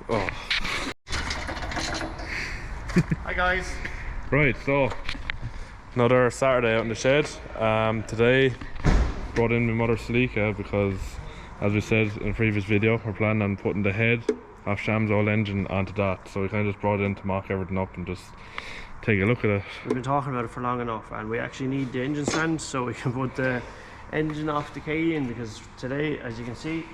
Oh. Hi guys. Right, so another Saturday out in the shed. Today brought in my mother Salika because, as we said in a previous video, we're planning on putting the head of Sham's old engine onto that. So we kind of just brought it in to mock everything up and just take a look at it. We've been talking about it for long enough, and we actually need the engine stand so we can put the engine off the key in, because today, as you can see,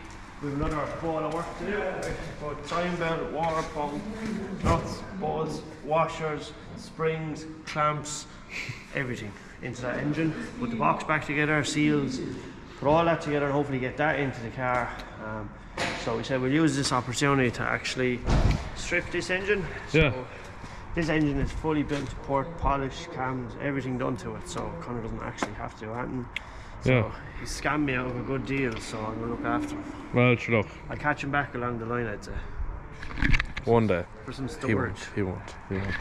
we have another ball of work to do. We have to put time belt, water pump, nuts, bolts, washers, springs, clamps, everything into that engine. Put the box back together, seals, put all that together and hopefully get that into the car. So we said we'll use this opportunity to actually strip this engine. Yeah. So this engine is fully built, port, polish, cams, everything done to it, so Connor doesn't actually have to do anything. So Yeah. he scammed me out of a good deal, so I'm going to look after him. Well, sure, look. I'll catch him back along the line, I'd say. One day. For some He won't. storage. He won't. He won't.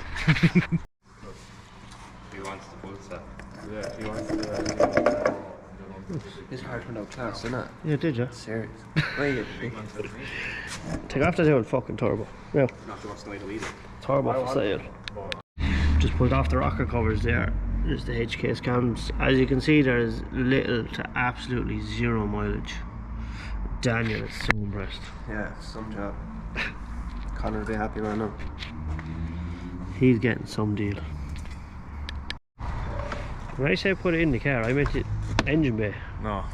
He wants the full set. Yeah, he wants to. His car turned out class, didn't it? Yeah, did you? Serious. Wait, Take off the old fucking turbo. Yeah. not what's the way to eat it. Turbo for sale. Just pulled off the rocker covers there. There's the H case cams. As you can see, there's little to absolutely zero mileage. Daniel is so impressed. Yeah, some job. Connor will be happy right now. He's getting some deal. When I say put it in the car, I meant the engine bay. No.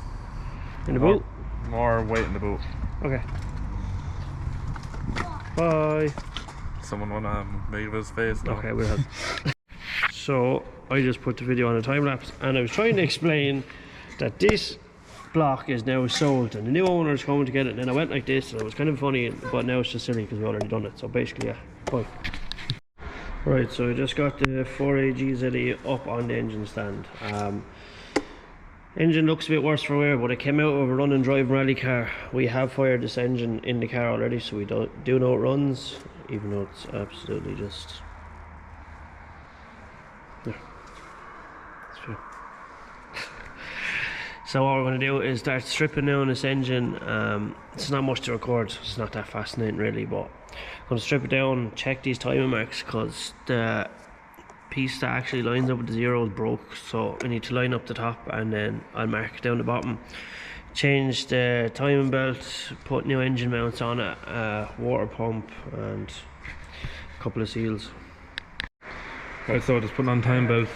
In the More- boot? More weight in the boot. Okay. Bye. Someone wanna make his face now? Okay, we'll have. So I just put the video on a time lapse, and I was trying to explain that this block is now sold and the new owner is coming to get it, and then I went like this and it was kind of funny, but now it's just silly because we've already done it. So basically, yeah, bye. Right, so I just got the 4A GZE up on the engine stand. Engine looks a bit worse for wear, but it came out of a run and drive rally car. We have fired this engine in the car already, so we do know it runs, even though it's absolutely just... yeah. It's true. So what we're going to do is start stripping down this engine. It's not much to record, so it's not that fascinating really, but I'm going to strip it down, check these timing marks, because the piece that actually lines up with the zeros broke, so I need to line up the top and then I'll mark down the bottom, change the timing belt, put new engine mounts on it, water pump and a couple of seals. Right, so just putting on time belt,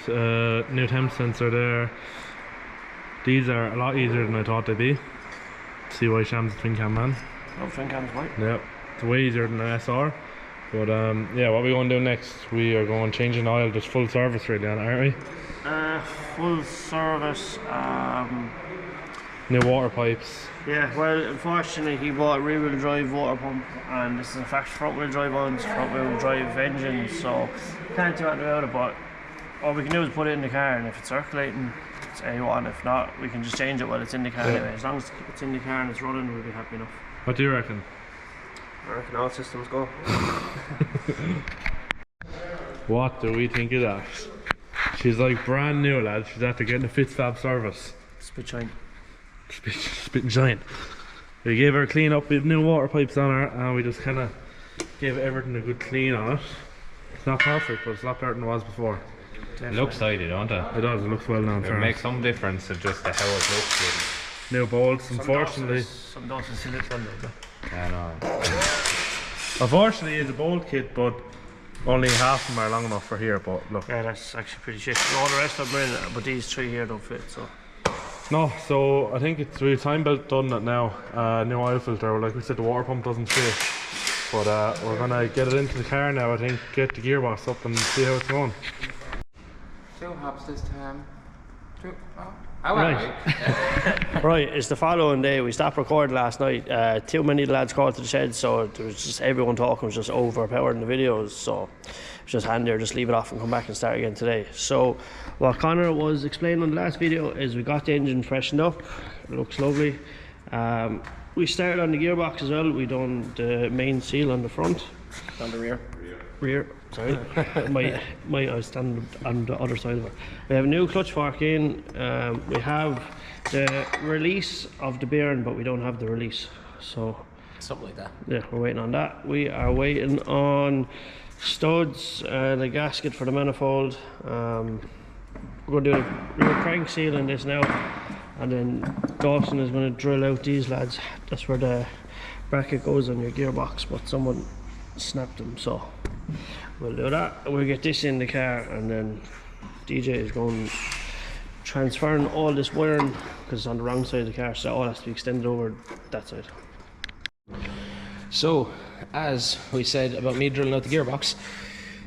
new temp sensor there. These are a lot easier than I thought they'd be. See why Sham's a twin cam man. Oh, twin cam's right. Yeah, it's way easier than an SR. But yeah, what we're going to do next, we are going changing oil, just full service really on it, aren't we? Full service. New water pipes. Yeah, well, unfortunately, he bought a rear-wheel drive water pump, and this is in fact front-wheel drive on, front-wheel drive engine, so can't do anything about it. But all we can do is put it in the car, and if it's circulating, it's A1. If not, we can just change it while it's in the car anyway. As long as it's in the car and it's running, we'll be happy enough. What do you reckon? I reckon all systems go. What do we think of that? She's like brand new, lad. She's after getting a fit fab service. Spit shine. Spit and shine. We gave her a clean up with new water pipes on her, and we just kind of gave everything a good clean on it. It's not perfect, but it's a lot better than it was before. It looks tidy, don't it? It does, it looks well done. It makes some difference of just how it looks. New bolts, unfortunately. Some Dawson's still in front of it. I know. Unfortunately, it's a bolt kit, but only half of them are long enough for here. But look. Yeah, that's actually pretty shit. All the rest of them are in, but these three here don't fit, so. No, so I think it's really time belt done it now. New oil filter, like we said, the water pump doesn't fit. But we're gonna get it into the car now, I think, get the gearbox up and see how it's going. 2 hops this time. 2. Oh. Right. Right, it's the following day. We stopped recording last night. Too many lads called to the shed, so there was just everyone talking was just overpowering the videos. So it's just handier, just leave it off and come back and start again today. So what Connor was explaining on the last video is we got the engine freshened up. It looks lovely. We started on the gearbox as well. We done the main seal on the front. On the rear. Rear. Sorry, I was standing on the other side of it. We have a new clutch fork in. We have the release of the bearing, but we don't have the release. So Something like that. Yeah, we're waiting on that. We are waiting on studs, the gasket for the manifold. We're going to do a rear crank seal in this now, and then Dawson is going to drill out these lads. That's where the bracket goes on your gearbox, but someone snapped them, so we'll do that. We'll get this in the car, and then DJ is going transferring all this wiring because it's on the wrong side of the car, so all has to be extended over that side. So, as we said about me drilling out the gearbox,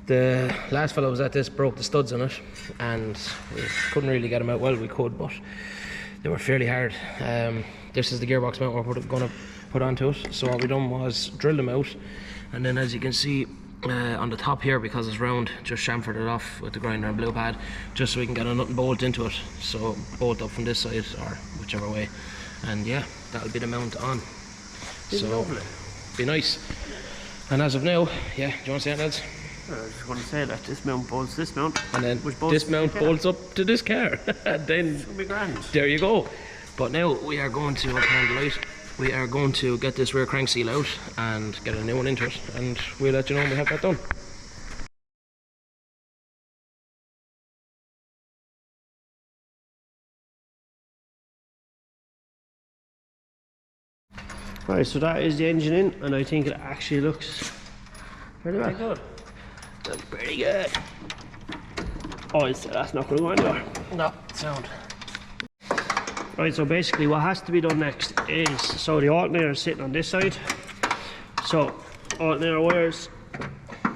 the last fellow was at this, broke the studs on it, and we couldn't really get them out. Well, we could, but they were fairly hard. This is the gearbox mount we're going to put onto it. So what we done was drill them out, and then as you can see on the top here, because it's round, just chamfered it off with the grinder and blue pad, just so we can get a nut and bolt into it. So bolt up from this side or whichever way, and yeah, that'll be the mount on. So be nice. And as of now, yeah, do you want to say that, lads? I was just going to say that this mount bolts this mount, and then this mount bolts up to this car. And then it'll be grand. There you go. But now we are going to turn the light. We are going to get this rear crank seal out and get a new one into it, and we'll let you know when we have that done. Right, so that is the engine in, and I think it actually looks pretty good. Looks pretty good. Oh, that's not going to go anywhere. No, sound. Right, so basically what has to be done next is, so the alternator is sitting on this side. So, alternator wires,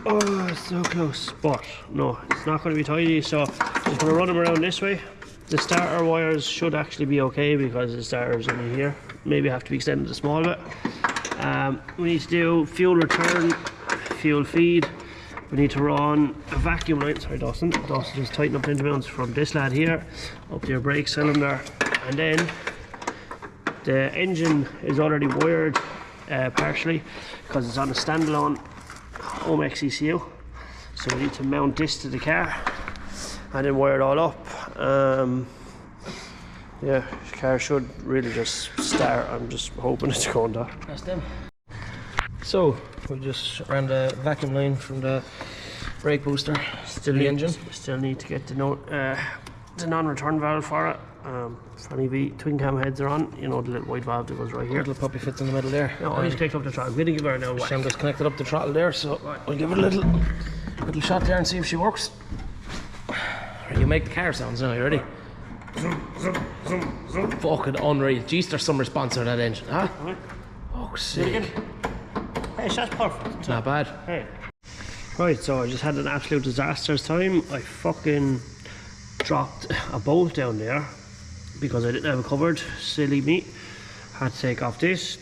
oh, it's so close, but no, it's not going to be tidy, so I'm going to run them around this way. The starter wires should actually be okay because the starter is only here. Maybe have to be extended a small bit. We need to do fuel return, fuel feed. We need to run a vacuum line. Sorry, Dawson. Dawson just tighten up the intermounts from this lad here up to your brake cylinder, and then the engine is already wired partially because it's on a standalone home ECU. So we need to mount this to the car and then wire it all up. Yeah, the car should really just start. I'm just hoping it's going to. That's them. So we just ran the vacuum line from the brake booster to the engine. Still need to get the non-return valve for it. If any V twin cam heads are on, you know the little white valve that goes right here. Little puppy fits in the middle there. No, I just clicked up the throttle. I'm going to give her now. Shem just connected up the throttle there, so we'll give it a little shot there and see if she works. You make the car sounds now. You ready? Zoom, zoom, zoom, zoom. Fucking unreal. Jeez, there's some response on that engine, huh? Oh, sick. Hey, that's perfect. Not bad. Hey. Right, so I just had an absolute disastrous time. I fucking dropped a bolt down there because I didn't have it covered. Silly me. Had to take off this,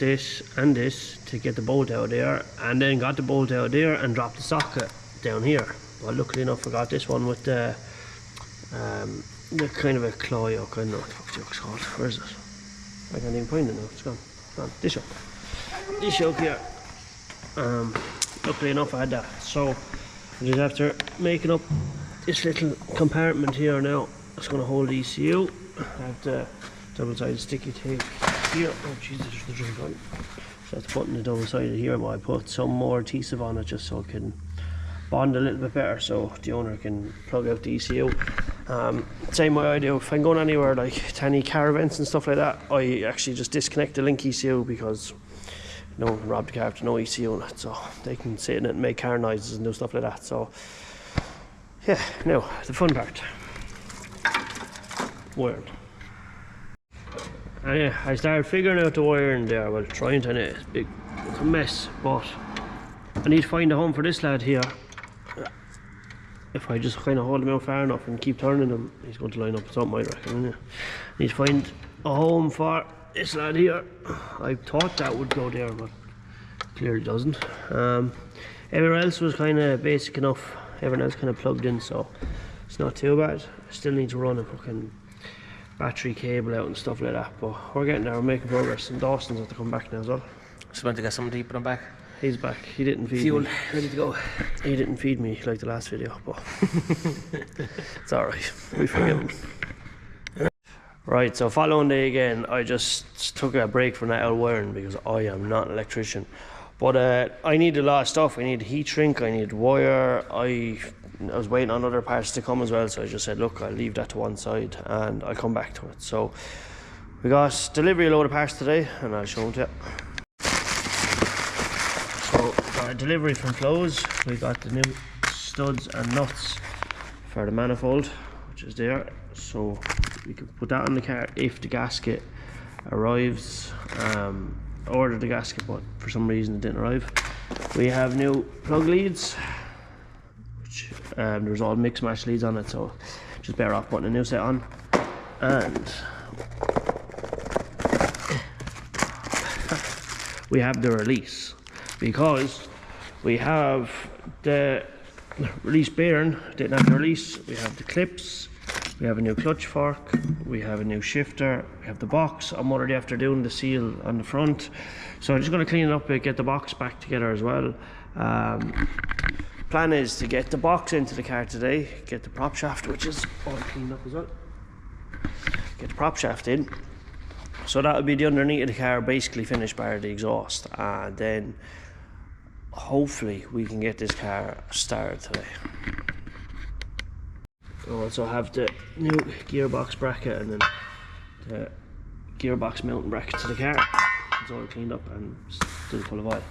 and this to get the bolt out there, and then got the bolt out there and dropped the socket down here. Well, luckily enough, I got this one with the kind of a claw yoke. I don't know what the fuck the yoke's called. Where is it? I can't even find it now. It's gone. This yoke. This yoke here. Luckily enough I had that. So I'm just after making up this little compartment here now. It's going to hold the ECU. I have the double-sided sticky tape here. Oh Jesus, there's the drink on. So that's putting the double-sided here, but I put some more adhesive on it just so it can bond a little bit better, so the owner can plug out the ECU. Same way I do if I'm going anywhere like to any car events and stuff like that. I actually just disconnect the link ECU because no one can rob the car with no ECU in it, so they can sit in it and make car noises and do stuff like that. So yeah, now the fun part, wiring. And yeah, I started figuring out the wiring there. Well, trying to, it's a mess, but I need to find a home for this lad here. If I just kind of hold him out far enough and keep turning him, he's going to line up with something, I reckon. I need to find a home for this lad here. I thought that would go there, but clearly doesn't. Everywhere else was kind of basic enough. Everything else kind of plugged in, so it's not too bad. I still need to run a fucking battery cable out and stuff like that, but we're getting there, we're making progress. And Dawson's have to come back now as well. Just went to get some deep in him back. He's back. He didn't feed Fuel, me. ready to go. He didn't feed me like the last video, but it's alright. We forgive him. Right, so following day again, I just took a break from that out wiring because I am not an electrician. But I need a lot of stuff. I need heat shrink, I need wire. I was waiting on other parts to come as well, so I just said, look, I'll leave that to one side and I'll come back to it. So we got delivery a load of parts today, and I'll show them to you. So got a delivery from Flows. We got the new studs and nuts for the manifold, which is there. So we can put that on the car if the gasket arrives. Ordered the gasket, but for some reason it didn't arrive. We have new plug leads, which there's all mix match leads on it, so just better off putting a new set on. And we have the release, because we have the release bearing didn't have the release. We have the clips, we have a new clutch fork, we have a new shifter, we have the box. I'm already after doing the seal on the front, so I'm just going to clean it up and get the box back together as well. Plan is to get the box into the car today, get the prop shaft, which is all cleaned up as well, get the prop shaft in, so that'll be the underneath of the car basically finished bar the exhaust, and then hopefully we can get this car started today. I also have the new gearbox bracket and then the gearbox mounting bracket to the car. It's all cleaned up and still full of oil.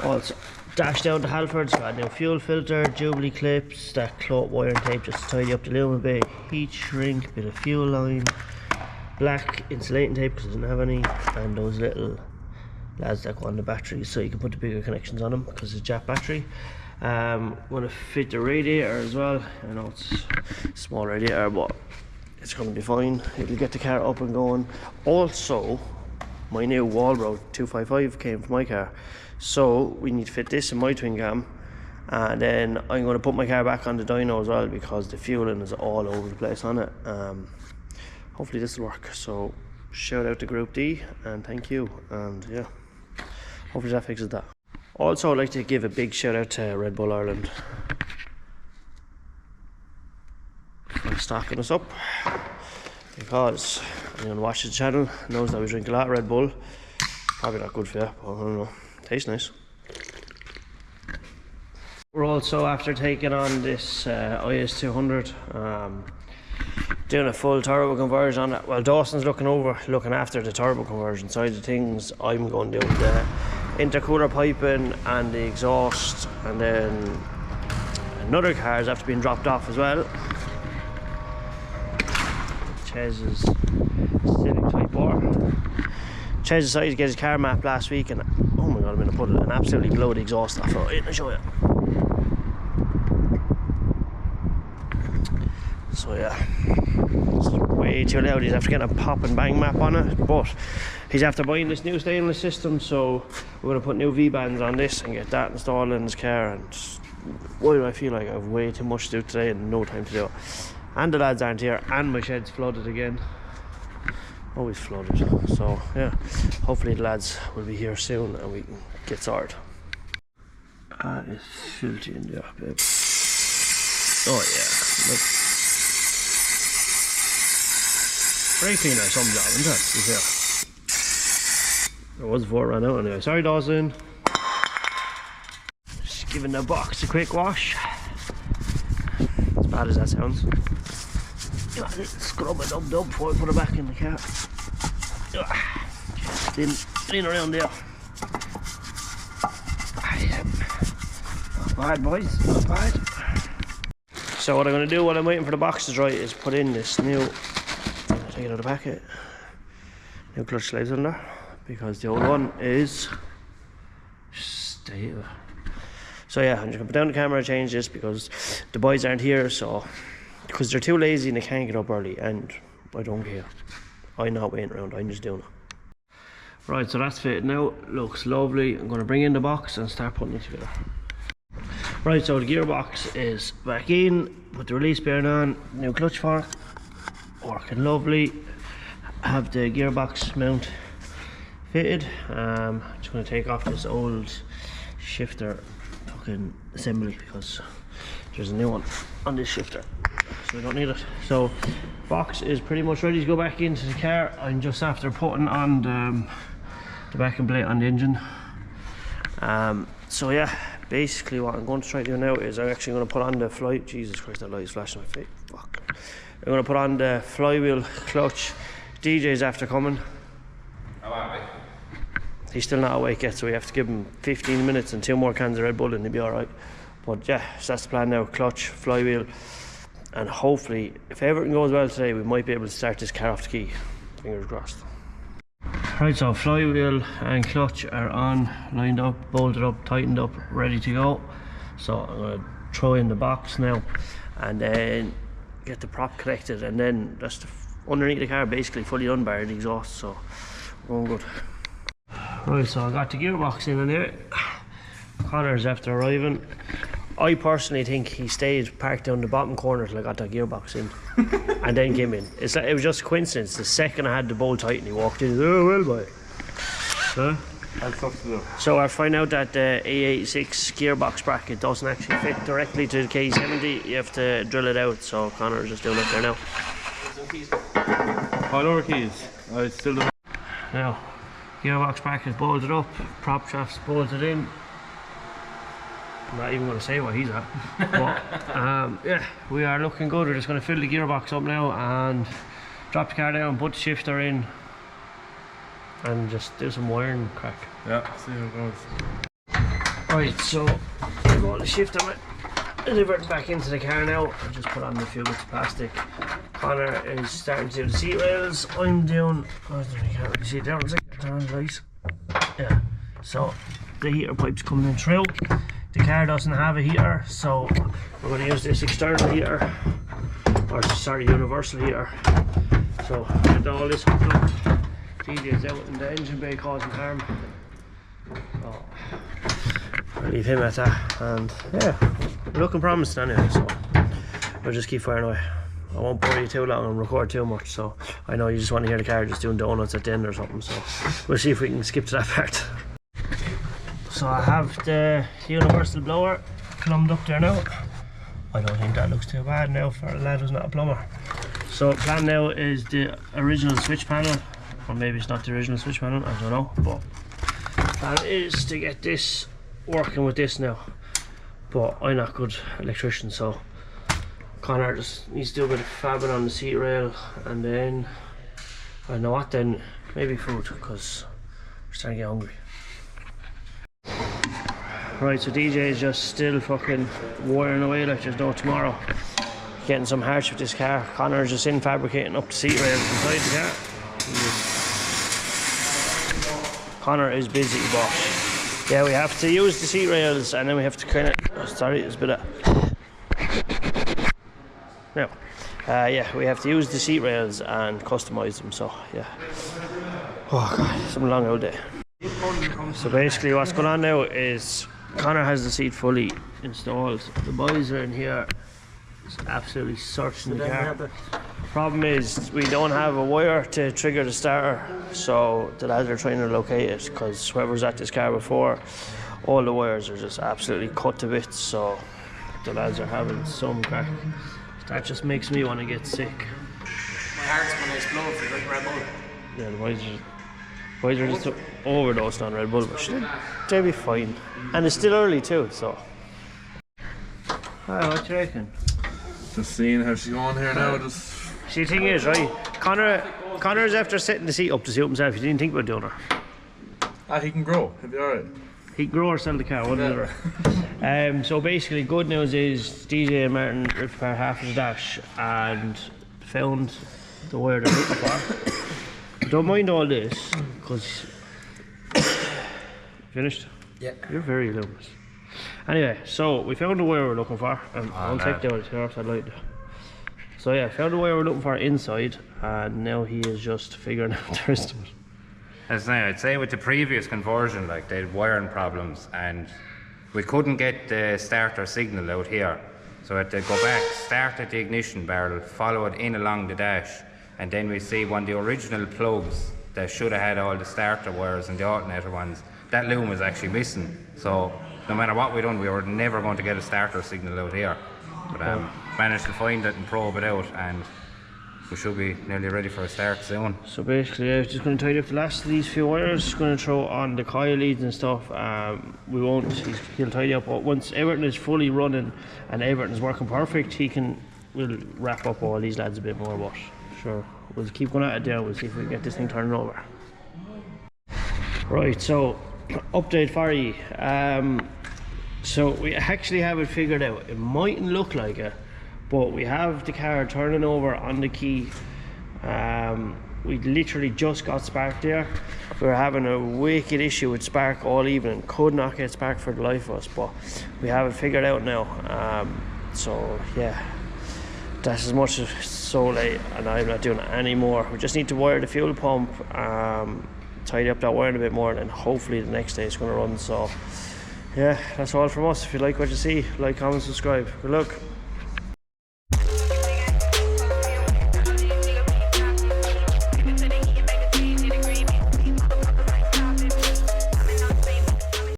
Also dashed down to Halford's, got a new fuel filter, Jubilee clips, that cloth wire and tape just to tidy up the loom a bit, heat shrink, bit of fuel line, black insulating tape because I didn't have any, and those little lads that go on the batteries so you can put the bigger connections on them because it's a Jap battery. Want to fit the radiator as well. I know it's a small radiator, but it's going to be fine. It'll get the car up and going. Also, my new Walbro 255 came from my car, so we need to fit this in my twin cam, and then I'm going to put my car back on the dyno as well because the fueling is all over the place on it. Hopefully this will work. So shout out to Group D and thank you, and yeah, hopefully that fixes that. Also, I'd like to give a big shout out to Red Bull Ireland for stocking us up, because anyone who watches the channel knows that we drink a lot of Red Bull. Probably not good for you, but I don't know, tastes nice. We're also after taking on this IS200, doing a full turbo conversion on it. Well, Dawson's looking after the turbo conversion side of things. I'm going to do the intercooler piping and the exhaust, and then another car is after being dropped off as well. Chez's Civic Type R. Chez decided to get his car mapped last week, and oh my god, I'm going to put an absolutely blow the exhaust off. Right, I'll show you. So yeah, it's way too loud. He's after getting a pop and bang map on it, but he's after buying this new stainless system, so we're going to put new V-bands on this and get that installed in his car. And why do I feel like I have way too much to do today and no time to do it? And the lads aren't here, and my shed's flooded again. Always flooded. So yeah, hopefully the lads will be here soon and we can get started. It's filthy in there, babe. Oh yeah, look. Very clean or some job, isn't it? To be fair. There was before it ran out anyway. Sorry, Dawson. Just giving the box a quick wash. As bad as that sounds. Scrub it up before I put it back in the car. Clean around there. Not bad, boys. Not bad. So what I'm going to do while I'm waiting for the box to dry is put in this new, take it out of the packet, new clutch slides on there, because the old one is stale. So yeah, I'm just going to put down the camera and change this because the boys aren't here, so because they're too lazy and they can't get up early, and I don't care. I'm not waiting around, I'm just doing it. Right, so that's fitted now, looks lovely. I'm going to bring in the box and start putting it together. Right, so the gearbox is back in, put the release bearing on, new clutch fork, working lovely. Have the gearbox mount fitted. Just going to take off this old shifter fucking assembly because there's a new one on this shifter. so we don't need it. So box is pretty much ready to go back into the car. I'm just after putting on the backing plate on the engine. So yeah, basically what I'm going to try to do now is I'm actually going to put on the Jesus Christ, that light is flashing my face. Fuck. I'm going to put on the flywheel clutch. DJ's after coming. How are we? He's still not awake yet, so we have to give him 15 minutes and 2 more cans of Red Bull and he'll be alright. But yeah, so that's the plan now. Clutch, flywheel, and hopefully, if everything goes well today, we might be able to start this car off the key. Fingers crossed. Right, so flywheel and clutch are on, lined up, bolted up, tightened up, ready to go. So I'm going to throw in the box now and then get the prop connected, and then just underneath the car basically fully unbarred the exhaust, so we're going good. Right, so I got the gearbox in there. Connor's after arriving. I personally think he stayed parked down the bottom corner till I got that gearbox in and then came in. It was just a coincidence. The second I had the bolt tightened, he walked in. Oh, well, boy. Huh? That's stuff to do. So I find out that the A86 gearbox bracket doesn't actually fit directly to the ke70. You have to drill it out, so Connor's just doing it there now. All over keys. I still don't. Now, gearbox bracket bolted up, prop shafts bolted in. I'm not even going to say what he's at. But yeah, we are looking good. We're just going to fill the gearbox up now and drop the car down, put the shifter in, and just do some wiring crack. Yeah, see how it goes. Right, so I've got the shifter delivered back into the car now. I just put on a few bits of plastic. Connor is starting to do the seat rails. I'm doing. I can't really see it down. Turn on the lights. Yeah. So the heater pipe's coming in through. The car doesn't have a heater, so we're going to use this external heater, or sorry, universal heater. So get all this hooked up. DJ's out in the engine bay causing harm. So I'll leave him at that, and yeah, we're looking promising anyway. So we'll just keep firing away. I won't bore you too long and record too much. So I know you just want to hear the car just doing donuts at the end or something. So we'll see if we can skip to that part. So I have the universal blower plumbed up there now. I don't think that looks too bad now for a lad who's not a plumber. So plan now is the original switch panel, or maybe it's not the original switch panel, I don't know, but plan is to get this working with this now. But I'm not good electrician, so Connor just needs to do a bit of fabbing on the seat rail, and then I don't know what, then maybe food, because we're starting to get hungry. Right, so DJ is just still fucking wiring away like there's no tomorrow. Getting some hardship with this car. Connor's just in fabricating up the seat rails inside the car. Connor is busy, but yeah, we have to use the seat rails, and then we have to kind of. Oh, sorry, there's a bit of. No. Yeah, we have to use the seat rails and customise them. So yeah. Oh god, some long old day. So basically, what's going on now is Connor has the seat fully installed. The boys are in here, just absolutely searching the car. Problem is, we don't have a wire to trigger the starter, so the lads are trying to locate it, because whoever's at this car before, all the wires are just absolutely cut to bits, so the lads are having some crack. That just makes me want to get sick. My heart's going to explode for drinking Red Bull. Yeah, the boys are just overdosed on Red Bull, but they'll be fine. And it's still early too, so. Hi, what you reckon? Just seeing how she's going here now. Just. See, the thing is, right, Connor's after setting the seat up to suit himself. He didn't think about doing her. He can grow. He'll be alright. He can grow or sell the car, whatever. So basically, good news is DJ and Martin ripped apart half of the dash and found the wire they're looking for. Don't mind all this, because finished? Yeah. You're very luminous. Anyway, so we found the wire we're looking for, and I'll take the other off that light. So yeah, found the wire we're looking for inside, and now he is just figuring out the rest of it. As I I'd say with the previous conversion, like they had wiring problems, and we couldn't get the starter signal out here. So we had to go back, start at the ignition barrel, follow it in along the dash, and then we see one of the original plugs that should have had all the starter wires and the alternator ones. That loom was actually missing. So no matter what we done, we were never going to get a starter signal out here. But managed to find it and probe it out, and we should be nearly ready for a start soon. So basically, I'm just going to tidy up the last of these few wires. Just going to throw on the coil leads and stuff. We won't. He'll tidy up once everything is fully running and everything is working perfect. We'll wrap up all these lads a bit more. But sure, we'll keep going at it there. We'll see if we can get this thing turning over. Right. So, update for you. So we actually have it figured out. It mightn't look like it, but we have the car turning over on the key. We literally just got spark there. We were having a wicked issue with spark all evening. Could not get spark for the life of us, but we have it figured out now. So yeah, that's as much as so late, and I'm not doing it anymore. We just need to wire the fuel pump, tidy up that wiring a bit more, and then hopefully the next day it's going to run. So yeah, that's all from us. If you like what you see, like, comment, subscribe. Good luck.